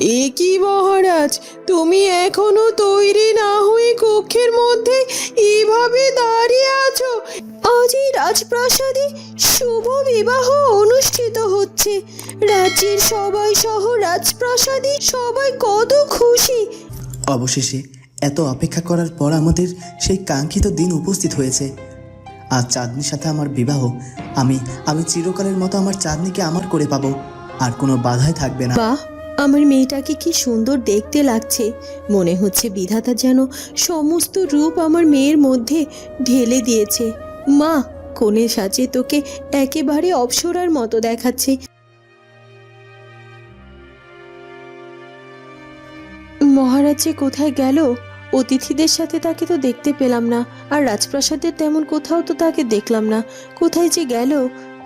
এ কি মহারাজ, তুমি এখনো তৈরি না হয়ে কক্ষের মধ্যে এইভাবে দাঁড়িয়ে আছো? আজ এই রাজপ্রাসাদে শুভ বিবাহ অনুষ্ঠিত হচ্ছে। রাজ্যের সবাই সহ রাজপ্রাসাদে সবাই কত খুশি। অবশেষে এত অপেক্ষা করার পর আমাদের সেই কাঙ্ক্ষিত দিন উপস্থিত হয়েছে। আজ চাঁদনির সাথে আমার বিবাহ। আমি আমি চিরকালের মতো আমার চাঁদনিকে আমার করে পাবো, আর কোনো বাধাই থাকবে না। বাহ, আমার মেয়েটাকে কি সুন্দর দেখতে লাগছে। মনে হচ্ছে বিধাতা যেন সমস্ত রূপ আমার মেয়ের মধ্যে ঢেলে দিয়েছে। মা, কোণে সাজে তোকে একেবারে অপ্সরার মতো দেখাচ্ছে। মহারাজ যে কোথায় গেল? অতিথিদের সাথে তাকে তো দেখতে পেলাম না, আর রাজপ্রাসাদের তেমন কোথাও তো তাকে দেখলাম না। কোথায় যে গেল?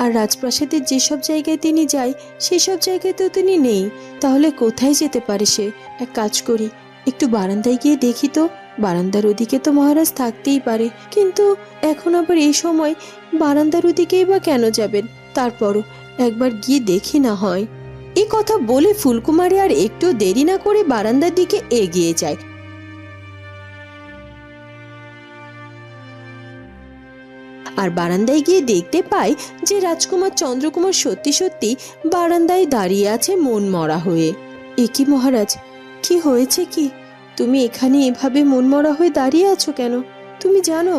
আর রাজপ্রাসাদের যেসব জায়গায় তিনি যায় সেসব জায়গায় তো তিনি নেই। তাহলে কোথায় যেতে পারে সে? এক কাজ করি, একটু বারান্দায় গিয়ে দেখি তো। বারান্দার ওদিকে তো মহারাজ থাকতেই পারে, কিন্তু এখন আবার এই সময় বারান্দার ওদিকেই বা কেন যাবেন? তারপরও একবার গিয়ে দেখি না হয়। এই কথা বলে ফুলকুমারী আর একটু দেরি না করে বারান্দার দিকে এগিয়ে যায়। আর বারান্দায় গিয়ে দেখতে পায় যে রাজকুমার চন্দ্রকুমার সত্যি সত্যি বারান্দায় দাঁড়িয়ে আছে মন মরা হয়ে। এ কি মহারাজ, কি হয়েছে কি? তুমি এখানে এভাবে মন মরা হয়ে দাঁড়িয়ে আছো কেন? তুমি জানো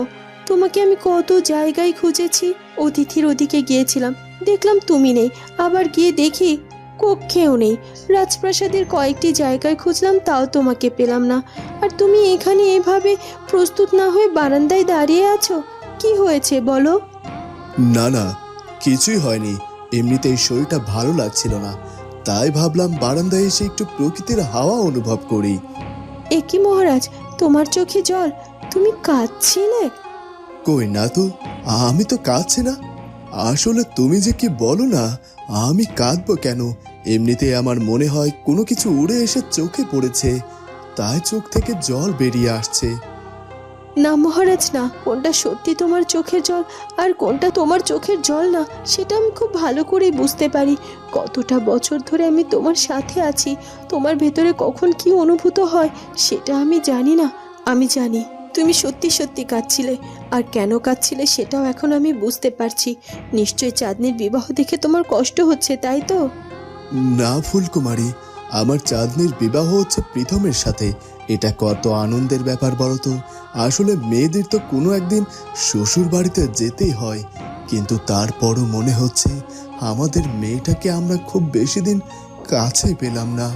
তোমাকে আমি কত জায়গায় খুঁজেছি। অতিথির ওদিকে গিয়েছিলাম, দেখলাম তুমি নেই। আবার গিয়ে দেখি কক্ষেও নেই। রাজপ্রাসাদের কয়েকটি জায়গায় খুঁজলাম, তাও তোমাকে পেলাম না। আর তুমি এখানে এভাবে প্রস্তুত না হয়ে বারান্দায় দাঁড়িয়ে আছো। কি হয়েছে বলো? না না, কিছুই হয়নি। এমনিতেই শরীরটা ভালো লাগছিল না, তাই ভাবলাম বারান্দায় এসে একটু প্রকৃতির হাওয়া অনুভব করি। এ কি মহারাজ, তোমার চোখে জল? তুমি কাঁদছিলে? কই না তো, আমি তো কাঁদছি না। আসলে তুমি যে কি বলো না, আমি কাঁদবো কেন? এমনিতেই আমার মনে হয় কোনো কিছু উড়ে এসে চোখে পড়েছে, তাই চোখ থেকে জল বেরিয়ে আসছে। না মহারাজ না, কোনটা সত্যি তোমার চোখের জল আর কোনটা তোমার চোখের জল না সেটা আমি খুব ভালো করেই বুঝতে পারি। কতটা বছর ধরে আমি তোমার সাথে আছি, তোমার ভেতরে কখন কি অনুভূত হয় সেটা আমি জানি না। আমি জানি তুমি সত্যি সত্যি কাঁদছিলে, আর কেন কাঁদছিলে সেটাও এখন আমি বুঝতে পারছি। নিশ্চয়ই চাঁদনির বিবাহ দেখে তোমার কষ্ট হচ্ছে, তাই তো? না ফুলকুমারী, আমার চাঁদনির বিবাহ হচ্ছে প্রীতমের সাথে। এটা কত আনন্দের ব্যাপার বলো তো। আসলে মেয়েদের তো কোনো একদিন শ্বশুর বাড়িতে যেতেই হয়, কিন্তু তারপরও মনে হচ্ছে আমাদের মেয়েটাকে আমরা খুব বেশি দিন কাছে পেলাম না।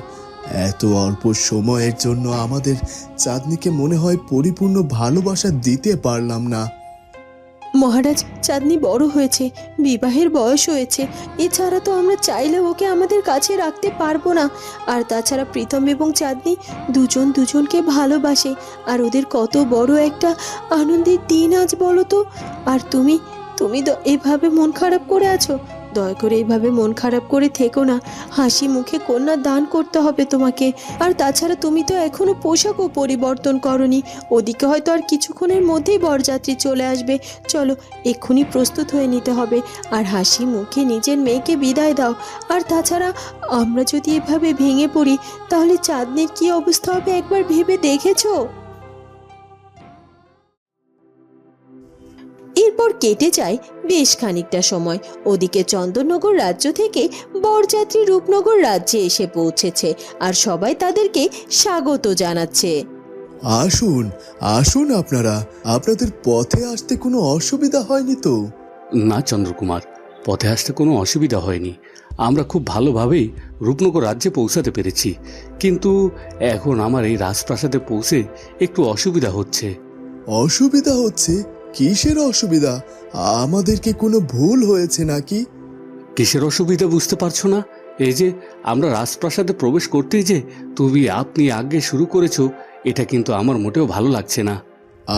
এত অল্প সময়ের জন্য আমাদের চাঁদনিকে মনে হয় পরিপূর্ণ ভালোবাসা দিতে পারলাম না। মহারাজ, চাঁদনি বড় হয়েছে, বিবাহের বয়স হয়েছে। এছাড়া তো আমরা চাইলে ওকে আমাদের কাছে রাখতে পারবো না। আর তাছাড়া প্রীতম এবং চাঁদনি দুজন দুজনকে ভালোবাসে, আর ওদের কত বড় একটা আনন্দের দিন আজ বলো তো। আর তুমি তুমি তো এভাবে মন খারাপ করে আছো। দয়া করে এইভাবে মন খারাপ করে থেকো না। হাসি মুখে কন্যা দান করতে হবে তোমাকে। আর তাছাড়া তুমি তো এখনো পোশাকও পরিবর্তন করনি। ওদিকে হয়তো আর কিছুক্ষণের মধ্যেই বরযাত্রী চলে আসবে। চলো, এক্ষুনি প্রস্তুত হয়ে নিতে হবে, আর হাসি মুখে নিজের মেয়েকে বিদায় দাও। আর তাছাড়া আমরা যদি এভাবে ভেঙে পড়ি তাহলে চাঁদনির কি অবস্থা হবে একবার ভেবে দেখেছো? এরপর কেটে যায় বেশ খানিকটা সময়। ওদিকে চন্দননগর রাজ্য থেকে বরযাত্রী রূপনগর রাজ্যে এসে পৌঁছেছে, আর সবাই তাদেরকে স্বাগত জানাচ্ছে। আসুন আসুন, আপনারা, আপনাদের পথে আসতে কোনো অসুবিধা হয়নি তো? না চন্দ্রকুমার, পথে আসতে কোনো অসুবিধা হয়নি। আমরা খুব ভালোভাবেই রূপনগর রাজ্যে পৌঁছাতে পেরেছি, কিন্তু এখন আমার এই রাজপ্রাসাদে পৌঁছে একটু অসুবিধা হচ্ছে। অসুবিধা হচ্ছে? কিসের অসুবিধা? আমাদের কি কোনো ভুল হয়েছে নাকি? কিসের অসুবিধা বুঝতে পারছো না? এই যে আমরা রাজপ্রাসাদে প্রবেশ করতেই যে তুমি আপনি আগে শুরু করেছো, এটা কিন্তু আমার মোটেও ভালো লাগছে না।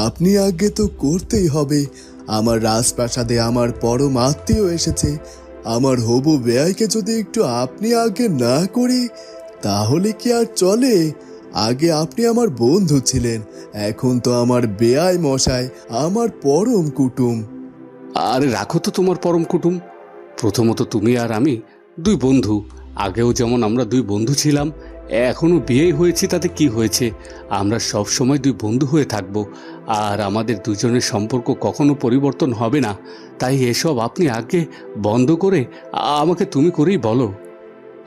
আপনি আগে তো করতেই হবে। আমার রাজপ্রাসাদে আমার পরম আত্মীয় এসেছে। আমার হবু বেয়াইকে যদি একটু আপনি আগে না করি তাহলে কি আর চলে? আগে আপনি আমার বন্ধু ছিলেন, এখন তো আমার বেয়াই মশাই, আমার পরম কুটুম। আরে রাখো তো তোমার পরম কুটুম। প্রথমত তুমি আর আমি দুই বন্ধু, আগেও যেমন আমরা দুই বন্ধু ছিলাম, এখনো বিয়েই হয়েছে তাতে কি হয়েছে, আমরা সব সময় দুই বন্ধু হয়ে থাকব, আর আমাদের দুজনের সম্পর্ক কখনো পরিবর্তন হবে না। তাই এসব আপনি আগে বন্ধ করে আমাকে তুমি করেই বলো।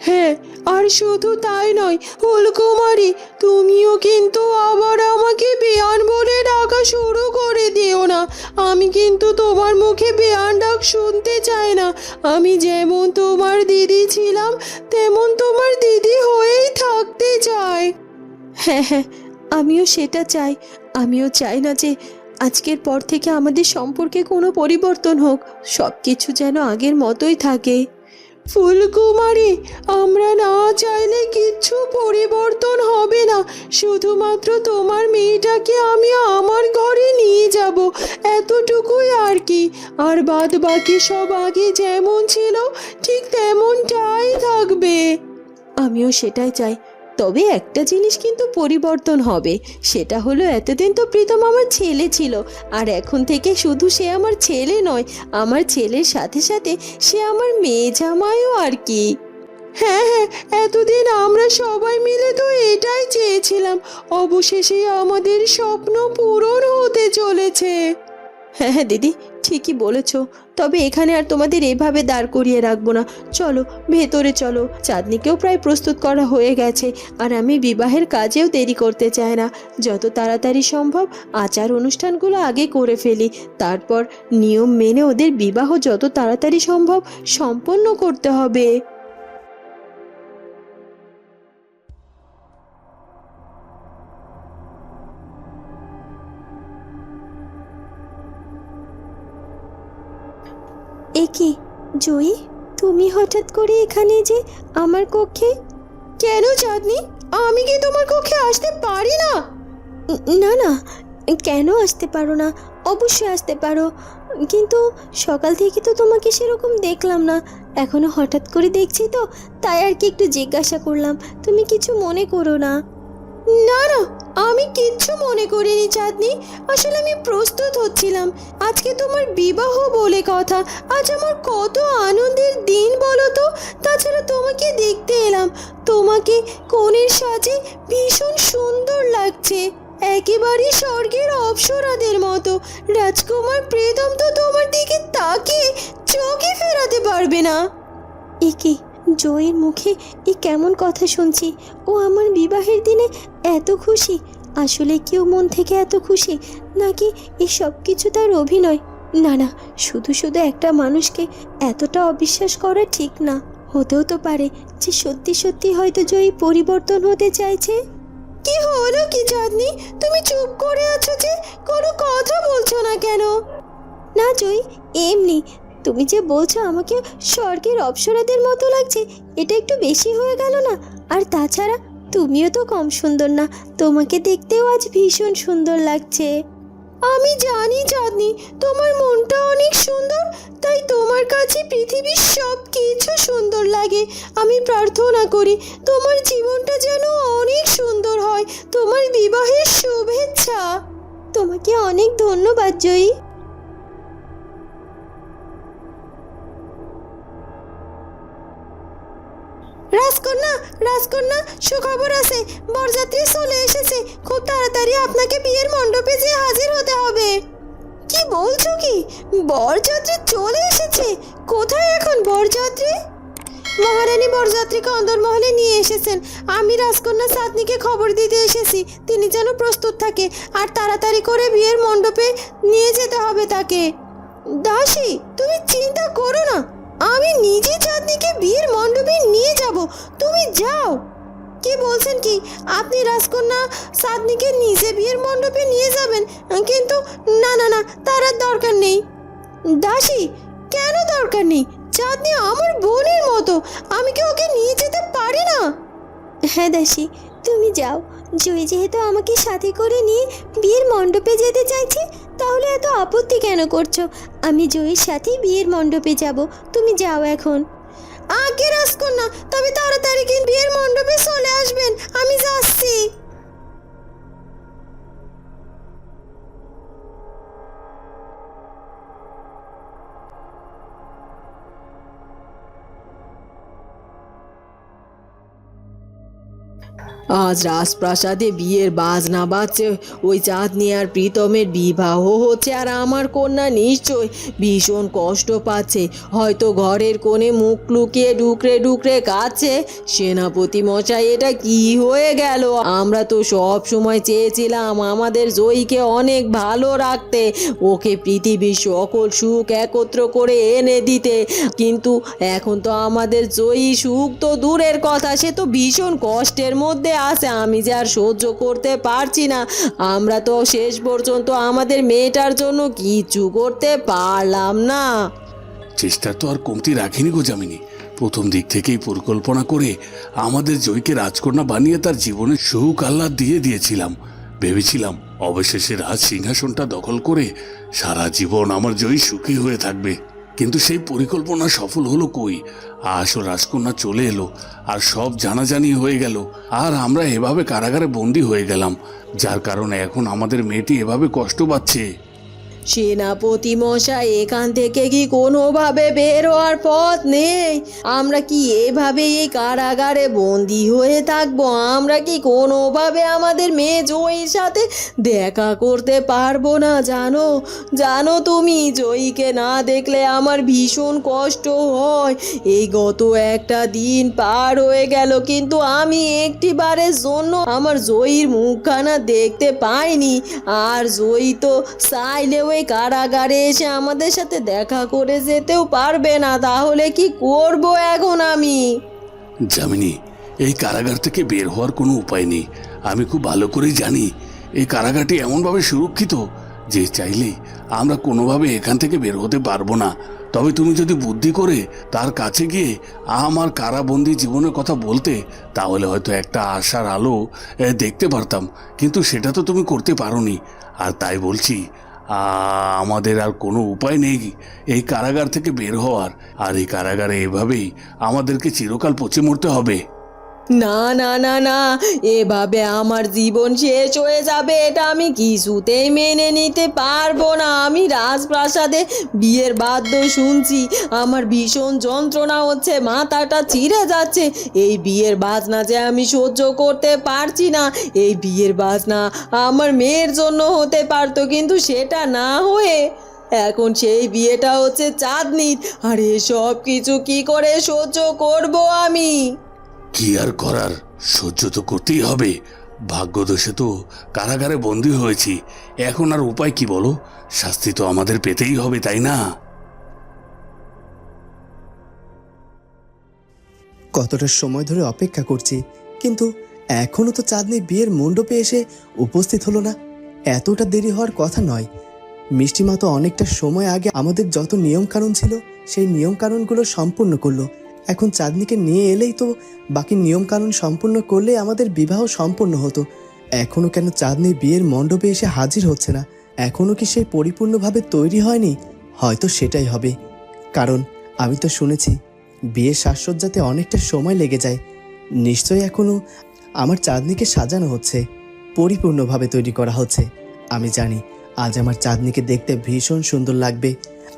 হ্যাঁ, আর শুধু তাই নয় ফুলকুমারী, তুমিও কিন্তু আবার আমাকে বেয়ান বলে ডাকা শুরু করে দিও না। আমি কিন্তু তোমার মুখে বেয়ান ডাক শুনতে চাই না। আমি যেমন তোমার দিদি ছিলাম তেমন তোমার দিদি হয়েই থাকতে চাই। হ্যাঁ হ্যাঁ, আমিও সেটা চাই। আমিও চাই না যে আজকের পর থেকে আমাদের সম্পর্কে কোনো পরিবর্তন হোক, সব কিছু যেন আগের মতোই থাকে। ফুলকুমারী, আমরা না চাইলে কিচ্ছু পরিবর্তন হবে না। শুধুমাত্র তোমার মেয়েটাকে আমি আমার ঘরে নিয়ে যাব, এতটুকুই আর কি। আর বাদ বাকি সব আগে যেমন ছিল ঠিক তেমনটাই থাকবে। আমিও সেটাই চাই, তবে একটা জিনিস কিন্তু পরিবর্তন হবে। সেটা হলো, এতদিন তো প্রীতম আমার ছেলে ছিল, আর এখন থেকে শুধু সে আমার ছেলে নয়, আমার ছেলের সাথে সাথে সে আমার মেয়ে জামাইও আর কি। হ্যাঁ হ্যাঁ, এতদিন আমরা সবাই মিলে তো এটাই চেয়েছিলাম। অবশেষে আমাদের স্বপ্ন পূরণ হতে চলেছে। হ্যাঁ হ্যাঁ দিদি, ঠিকই বলেছ। তবে এখানে আর তোমাদের এভাবে দাঁড় করিয়ে রাখবো না, চলো ভেতরে চলো। চাঁদনিকেও প্রায় প্রস্তুত করা হয়ে গেছে, আর আমি বিবাহের কাজেও দেরি করতে চাই না। যত তাড়াতাড়ি সম্ভব আচার অনুষ্ঠানগুলো আগে করে ফেলি, তারপর নিয়ম মেনে ওদের বিবাহ যত তাড়াতাড়ি সম্ভব সম্পন্ন করতে হবে। এ কি জয়ী, তুমি হঠাৎ করে এখানে যে আমার কক্ষে? কেন চাঁদনি, আমি কি তোমার কক্ষে আসতে পারি না? না না, কেন আসতে পারো না? অবশ্যই আসতে পারো, কিন্তু সকাল থেকে তো তোমাকে সেরকম দেখলাম না। এখনো হঠাৎ করে দেখছি তো, তাই আর কি একটু জিজ্ঞাসা করলাম। তুমি কিছু মনে করো না। না না, আমি কিচ্ছু মনে করিনি চাঁদনি। আসলে আমি প্রস্তুত হচ্ছিলাম। আজকে তোমার বিবাহ বলে কথা, আজ আমার কত আনন্দের দিন বলো তো। তাছাড়া তোমাকে দেখতে এলাম, তোমাকে কনের সাজে ভীষণ সুন্দর লাগছে, একেবারে স্বর্গের অপ্সরাদের মতো। রাজকুমার প্রীতম তো তোমার দিকে তাকিয়ে চোখই ফেরাতে পারবে না। একে জয়ের মুখে এ কেমন কথা শুনছি? ও আমার বিবাহের দিনে এত খুশি? আসলে কেউ মন থেকে এত খুশি, নাকি এই সব কিছু তার অভিনয়? না না, শুধু শুধু একটা মানুষকে এতটা অবিশ্বাস করা ঠিক না। হতেও তো পারে যে সত্যি সত্যি হয়তো জয়ী পরিবর্তন হতে চাইছে। কি হলো কি চাঁদনি, তুমি চুপ করে আছো যে, কোনো কথা বলছো না কেন? না জয়ী, এমনি। তুমি যে বলছো আমাকে স্বর্গের অপ্সরাদের মতো লাগছে, এটা একটু বেশি হয়ে গেল না? আর তাছাড়া তুমিও তো কম সুন্দর না, তোমাকে দেখতেও আজ ভীষণ সুন্দর লাগছে। আমি জানি চাঁদনি, তোমার মনটা অনেক সুন্দর, তাই তোমার কাছে পৃথিবীর সব কিছু সুন্দর লাগে। আমি প্রার্থনা করি তোমার জীবনটা যেন অনেক সুন্দর হয়। তোমার বিবাহের শুভেচ্ছা। তোমাকে অনেক ধন্যবাদ জয়ী। রাজকন্যা, রাজকন্যা, সুখবর আছে, বরযাত্রী চলে এসেছে। খুব তাড়াতাড়ি আপনাকে বিয়ের মণ্ডপে যেয়ে হাজির হতে হবে। কি বলছো কি, বরযাত্রী চলে এসেছে? কোথায় এখন বরযাত্রী? মহারানী বরযাত্রীকে অন্দরমহলে নিয়ে এসেছেন। আমি রাজকন্যা চাঁদনিকে খবর দিতে এসেছি তিনি যেন প্রস্তুত থাকে, আর তাড়াতাড়ি করে বিয়ের মণ্ডপে নিয়ে যেতে হবে তাকে। দাসী, তুমি চিন্তা করো না, আমি নিজে চাঁদনিকে বিয়ের মণ্ডপে নিয়ে যাব, তুমি যাও। কি বলছেন কি, আপনি রাজকন্যা চাঁদনিকে নিজে বিয়ের মণ্ডপে নিয়ে যাবেন? কিন্তু না না না, তার আর দরকার নেই। দাসী, কেন দরকার নেই? চাঁদনি আমার বোনের মতো, আমি কি ওকে নিয়ে যেতে পারি না? হ্যাঁ দাসী, তুমি যাও। জয়ী যেহেতু আমাকে সাথে করে নিয়ে বিয়ের মণ্ডপে যেতে চাইছে, তাহলে এত আপত্তি কেন করছো? আমি জয়ীর সাথেই বিয়ের মণ্ডপে যাব, তুমি যাও এখন। আগে রাজকন্যা, তবে তাড়াতাড়ি কিন্তু বিয়ের মণ্ডপে চলে আসবেন, আমি যাচ্ছি। আজ রাজপ্রাসাদে বিয়ের বাজনা বাজছে, ওই চাঁদনি আর প্রীতমের বিবাহ হচ্ছে, আর আমার কন্যা নিশ্চয় ভীষণ কষ্ট পাচ্ছে, হয়তো ঘরের কোণে মুখ লুকিয়ে ডুকরে ডুকরে কাঁদছে। সেনাপতি মশাই, এটা কি হয়ে গেল? আমরা তো সব সময় চেয়েছিলাম আমাদের জয়ীকে অনেক ভালো রাখতে, ওকে পৃথিবীর সকল সুখ একত্র করে এনে দিতে, কিন্তু এখন তো আমাদের জয়ী সুখ তো দূরের কথা, সে তো ভীষণ কষ্টের মধ্যে আছে। আমি যে আর সহ্য করতে পারছি না। আমরা তো শেষ পর্যন্ত আমাদের মেয়েটার জন্য কিচ্ছু করতে পারলাম না। চেষ্টা তো আর কমতি রাখিনি গো যামিনী। প্রথম দিক থেকেই পরিকল্পনা করে আমাদের জয়ীকে রাজকন্যা বানিয়ে তার জীবনের সুখ আহ্লাদ দিয়ে দিয়েছিলাম। ভেবেছিলাম অবশেষে রাজ সিংহাসনটা দখল করে সারা জীবন আমার জয়ী সুখী হয়ে থাকবে, কিন্তু সেই পরিকল্পনা সফল হলো কই? আসল রাজকন্যা চলে এলো আর সব জানাজানি হয়ে গেল, আর আমরা এভাবে কারাগারে বন্দী হয়ে গেলাম, যার কারণে এখন আমাদের মেয়েটি এভাবে কষ্ট পাচ্ছে। সেনাপতি মশাই, এখান থেকে কি কোনোভাবে বের হওয়ার পথ নেই? আমরা কি এভাবে এই কারাগারে বন্দি হয়ে থাকবো? আমরা কি কোনোভাবে আমাদের মেয়ে জয়ীর সাথে দেখা করতে পারবো না? জানো জানো তুমি, জয়ীকে না দেখলে আমার ভীষণ কষ্ট হয়। এই গত একটা দিন পার হয়ে গেল, কিন্তু আমি একটিবারের জন্য আমার জয়ীর মুখখানা দেখতে পাইনি। আর জয়ী তো চাইলেও এই কারাগারে এসে আমাদের সাথে দেখা করে যেতেও পারবে না। তাহলে কি করব এখন আমি? যামিনী, এই কারাগার থেকে বের হওয়ার কোনো উপায় নেই। আমি খুব ভালো করেই জানি এই কারাগারটি এমনভাবে সুরক্ষিত যে চাইলে আমরা কোনোভাবে এখান থেকে বের হতে পারবো না। তবে তুমি যদি বুদ্ধি করে তার কাছে গিয়ে আমার কারাবন্দি জীবনের কথা বলতে, তাহলে হয়তো একটা আশার আলো দেখতে পারতাম, কিন্তু সেটা তো তুমি করতে পারোনি। আর তাই বলছি, আমাদের আর কোনো উপায় নেই এই কারাগার থেকে বের হওয়ার, আর এই কারাগারে এভাবেই আমাদেরকে চিরকাল পচে মরতে হবে। না না না না, এভাবে আমার জীবন শেষ হয়ে যাবে, এটা আমি কিছুতেই মেনে নিতে পারবো না। আমি রাজপ্রাসাদে বিয়ের বাদ্য শুনছি, আমার ভীষণ যন্ত্রণা হচ্ছে, মাথাটা ছিঁড়ে যাচ্ছে। এই বিয়ের বাজনা যে আমি সহ্য করতে পারছি না। এই বিয়ের বাজনা আমার মেয়ের জন্য হতে পারতো, কিন্তু সেটা না হয়ে এখন সেই বিয়েটা হচ্ছে চাঁদনির। আর এসব কিছু কি করে সহ্য করব আমি? কি আর করার, সহ্য তো করতেই হবে। ভাগ্যদোষে তো কারাগারে বন্দী হয়েছি, এখন আর উপায় কি বলো? শাস্তি তো আমাদের পেতেই হবে, তাই না? কতটা সময় ধরে অপেক্ষা করছি, কিন্তু এখনো তো চাঁদনি বিয়ের মণ্ডপে এসে উপস্থিত হলো না। এতটা দেরি হওয়ার কথা নয়। মিষ্টিমা তো অনেকটা সময় আগে আমাদের যত নিয়মকানুন ছিল সেই নিয়মকানুনগুলো সম্পূর্ণ করলো। এখন চাঁদনিকে নিয়ে এলেই তো বাকি নিয়মকানুন সম্পূর্ণ করলে আমাদের বিবাহ সম্পূর্ণ হতো। এখনো কেন চাঁদনি বিয়ের মণ্ডপে এসে হাজির হচ্ছে না? এখনো কি সেই পরিপূর্ণভাবে তৈরি হয়নি? হয়তো সেটাই হবে, কারণ আমি তো শুনেছি বিয়ের সাজসজ্জাতে অনেকটা সময় লেগে যায়। নিশ্চয়ই এখনো আমার চাঁদনিকে সাজানো হচ্ছে, পরিপূর্ণভাবে তৈরি করা হচ্ছে। আমি জানি আজ আমার চাঁদনিকে দেখতে ভীষণ সুন্দর লাগবে।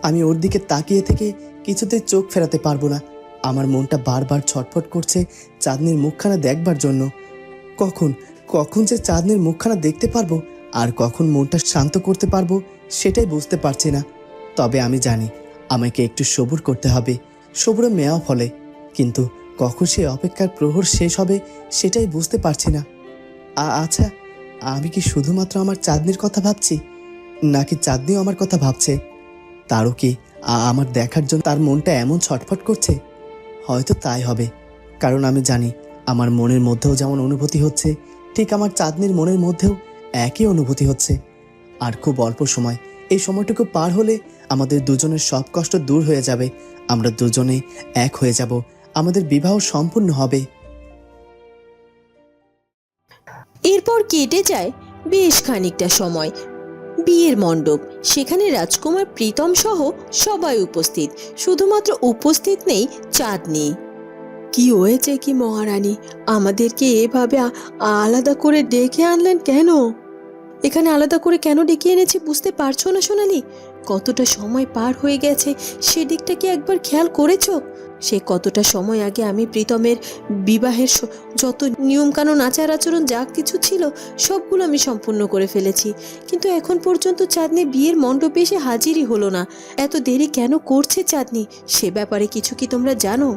আমি ওর দিকে তাকিয়ে থেকে কিছুতেই চোখ ফেরাতে পারবো না। আমার মনটা বারবার ছটফট করছে চাঁদনির মুখখানা দেখবার জন্য। কখন কখন যে চাঁদনির মুখখানা দেখতে পারবো আর কখন মনটা শান্ত করতে পারবো সেটাই বুঝতে পারছি না। তবে আমি জানি আমাকে একটু সবুর করতে হবে, সবুরে মেয়াও ফলে, কিন্তু কখন সে অপেক্ষার প্রহর শেষ হবে সেটাই বুঝতে পারছি না। আচ্ছা, আমি কি শুধুমাত্র আমার চাঁদনির কথা ভাবছি, নাকি চাঁদনিও আমার কথা ভাবছে? তারও কি আমার দেখার জন্য তার মনটা এমন ছটফট করছে? হয়তো তাই হবে, কারণ আমি জানি আমার মনের মধ্যেও যেমন অনুভূতি হচ্ছে, ঠিক আমার চাঁদনির মনের মধ্যেও একই অনুভূতি হচ্ছে। আর খুব অল্প সময়, এই সময়টুকু পার হলে আমাদের দুজনের সব কষ্ট দূর হয়ে যাবে। আমরা দুজনে এক হয়ে যাব, আমাদের বিবাহ সম্পূর্ণ হবে। এরপর কেটে যায় বেশ খানিকটা সময়। বিয়ের মণ্ডপ, সেখানে রাজকুমার প্রীতম সহ সবাই উপস্থিত, শুধুমাত্র উপস্থিত নেই চাঁদনি। কি হয়েছে কি মহারানী, আমাদেরকে এভাবে আলাদা করে ডেকে আনলেন কেন? এখানে আলাদা করে কেন ডেকে এনেছি বুঝতে পারছো না সোনালি? কতটা সময় পার হয়ে গেছে সেদিকটা কি একবার খেয়াল করেছো? সে কতটা সময় আগে আমি প্রীতমের বিবাহের যত নিয়মকানুন আচার আচরণ যা কিছু ছিল সবগুলো আমি সম্পূর্ণ করে ফেলেছি, কিন্তু এখন পর্যন্ত চাঁদনি বিয়ের মণ্ডপে এসে হাজিরই হলো না। এত দেরি কেন করছে চাঁদনি, সে ব্যাপারে কিছু কি তোমরা জানো?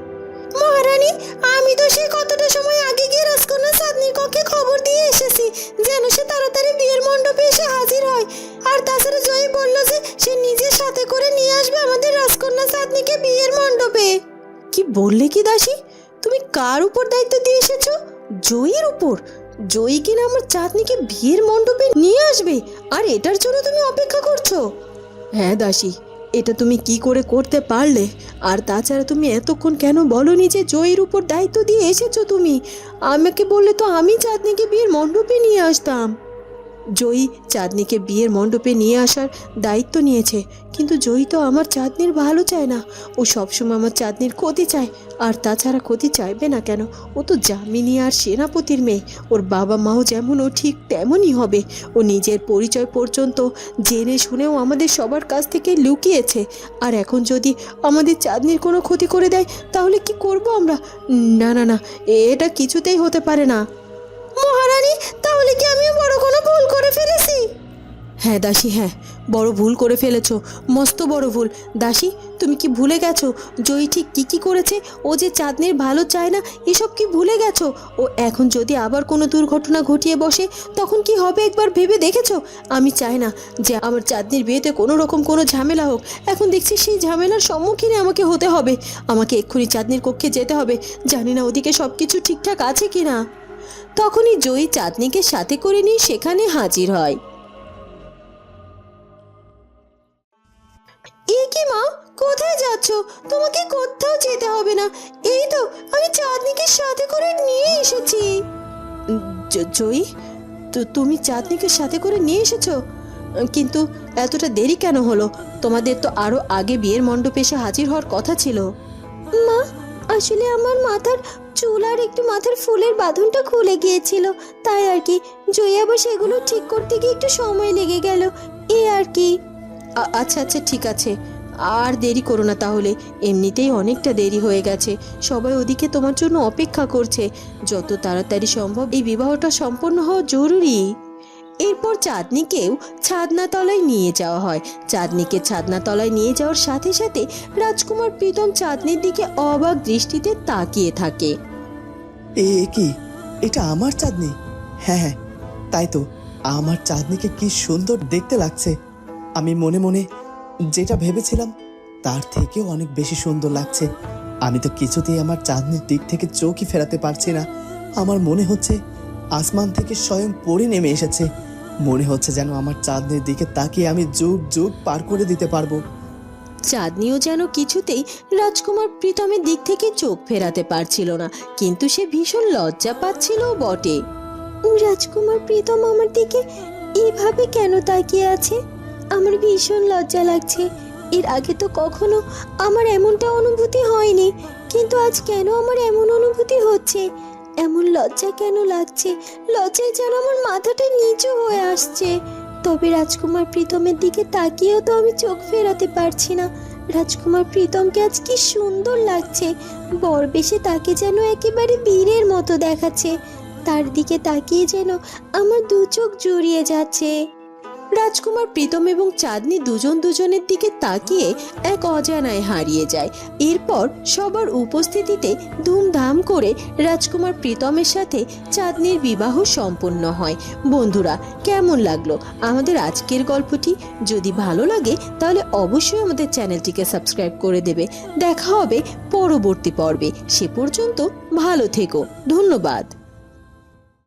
মহারানী, আমি তো সে কতটা সময় আগে গিয়ে রাজকন্যা চাঁদনির কক্ষে খবর দিয়ে এসেছি যেন সে তাড়াতাড়ি বিয়ের মণ্ডপে এসে হাজির হয়। আর তাছাড়া জয়ী বলল যে সে নিজের সাথে করে নিয়ে আসবে আমাদের রাজকন্যা চাঁদনিকে বিয়ের মণ্ডপে। কি বললে কি দাসী, তুমি কার উপর দায়িত্ব দিয়ে এসেছো? জয়ীর উপর? জয়ী কিনা আমার চাঁদনিকে বিয়ের মণ্ডপে নিয়ে আসবে আর এটার জন্য তুমি অপেক্ষা করছো? হ্যাঁ দাসী, এটা তুমি কি করে করতে পারলে? আর তাছাড়া তুমি এতক্ষণ কেন বলনি যে জয়ীর উপর দায়িত্ব দিয়ে এসেছো? তুমি আমাকে বললে তো আমি চাঁদনিকে বিয়ের মণ্ডপে নিয়ে আসতাম। জয়ী চাঁদনিকে বিয়ের মণ্ডপে নিয়ে আসার দায়িত্ব নিয়েছে, কিন্তু জয়ী তো আমার চাঁদনির ভালো চায় না, ও সবসময় আমার চাঁদনির ক্ষতি চায়। আর তাছাড়া ক্ষতি চাইবে না কেন, ও তো যামিনী আর সেনাপতির মেয়ে, ওর বাবা মাও যেমন ও ঠিক তেমনই হবে। ও নিজের পরিচয় পর্যন্ত জেনে শুনেও আমাদের সবার কাছ থেকে লুকিয়েছে, আর এখন যদি আমাদের চাঁদনির কোনো ক্ষতি করে দেয় তাহলে কি করব আমরা? না না না, এটা কিছুতেই হতে পারে না। মহারানী, তাহলে কি আমি বড় কোনো ভুল করে ফেলেছি? হ্যাঁ দাসী, হ্যাঁ, বড় ভুল করে ফেলেছো, মস্ত বড় ভুল। দাসী, তুমি কি ভুলে গেছো জয়ী ঠিক কি করেছে? ও যে চাঁদনির ভালো চায় না, এসব কি ভুলে গেছো? ও এখন যদি আবার কোনো দুর্ঘটনা ঘটিয়ে বসে তখন কি হবে একবার ভেবে দেখেছো? আমি চাই না যে আমার চাঁদনির বিয়েতে কোনো রকম কোনো ঝামেলা হোক। এখন দেখছি সেই ঝামেলার সম্মুখীনে আমাকে হতে হবে। আমাকে এক্ষুনি চাঁদনির কক্ষে যেতে হবে, জানি না ওদিকে সব কিছু ঠিকঠাক আছে কি না। তখনই জয়ী চাঁদনিকে সাথে করে নিয়ে সেখানে হাজির হয়। এ কি মা, কোথায় যাচ্ছ? তোমাকে কোথাও যেতে হবে না, এই তো আমি চাঁদনিকে সাথে করে নিয়ে এসেছি। জয়ী, তুমি চাঁদনিকে সাথে করে নিয়ে এসেছো? কিন্তু এতটা দেরি কেন হলো? তোমাদের তো আরো আগে বিয়ের মণ্ডপে এসে হাজির হওয়ার কথা ছিল। মা, আসলে আমার মাথার চুল আর একটু মাথার ফুলের বাঁধনটা খুলে গিয়েছিল, তাই আর কি। জয়ী আবার সেগুলো ঠিক করতে গিয়ে একটু সময় লেগে গেল, এই আর কি। আচ্ছা আচ্ছা, ঠিক আছে, আর দেরি করো না তাহলে, এমনিতেই অনেকটা দেরি হয়ে গেছে। সবাই ওদিকে তোমার জন্য অপেক্ষা করছে। যত তাড়াতাড়ি সম্ভব এই বিবাহটা সম্পন্ন হওয়া জরুরি। এরপর চাঁদনিকেও ছাদনাতলায় নিয়ে যাওয়া হয়। চাঁদনিকে ছাদনাতলায় নিয়ে যাওয়ার সাথে সাথে রাজকুমার প্রীতম চাঁদনির দিকে অবাক দৃষ্টিতে তাকিয়ে থাকে। এ কি, এটা আমার চাঁদনি? হ্যাঁ হ্যাঁ, তাই তো, আমার চাঁদনিকে কি সুন্দর দেখতে লাগছে। আমি মনে মনে যেটা ভেবেছিলাম তার থেকেও অনেক বেশি সুন্দর লাগছে। আমি তো কিছুতেই আমার চাঁদনির দিক থেকে চোখই ফেরাতে পারছি না। আমার মনে হচ্ছে আসমান থেকে স্বয়ং পড়ে নেমে এসেছে। মনে হচ্ছে যেন আমার চাঁদনির দিকে তাকিয়ে আমি যুগ যুগ পার করে দিতে পারবো। চাঁদনিও যেন কিছুতেই রাজকুমার প্রীতমের দিক থেকে চোখ ফেরাতে পারছিল না, কিন্তু সে ভীষণ লজ্জা পাচ্ছিল বটে। রাজকুমার প্রীতম আমার দিকে এভাবে কেন তাকিয়ে আছে? আমার ভীষণ লজ্জা লাগছে। এর আগে তো কখনো আমার এমনটা অনুভূতি হয়নি, কিন্তু আজ কেন আমার এমন অনুভূতি হচ্ছে? এমন লজ্জা কেন লাগছে? লজ্জায় যেন আমার মাথাটা নিচু হয়ে আসছে। তবে রাজকুমার প্রীতমের দিকে তাকিয়েও তো আমি চোখ ফেরাতে পারছি না। রাজকুমার প্রীতমকে আজ কি সুন্দর লাগছে, বরবেশে তাকে যেন একেবারে বীরের মতো দেখাচ্ছে। তার দিকে তাকিয়ে যেন আমার দু চোখ জুড়িয়ে যাচ্ছে। রাজকুমার প্রীতম এবং চাঁদনি দুজন দুজনের দিকে তাকিয়ে এক অজানায় হারিয়ে যায়। এরপর সবার উপস্থিতিতে ধুমধাম করে রাজকুমার প্রীতমের সাথে চাঁদনির বিবাহ সম্পন্ন হয়। বন্ধুরা, কেমন লাগলো আমাদের আজকের গল্পটি? যদি ভালো লাগে তাহলে অবশ্যই আমাদের চ্যানেলটিকে সাবস্ক্রাইব করে দেবে। দেখা হবে পরবর্তী পর্বে। সে পর্যন্ত ভালো থেকো। ধন্যবাদ।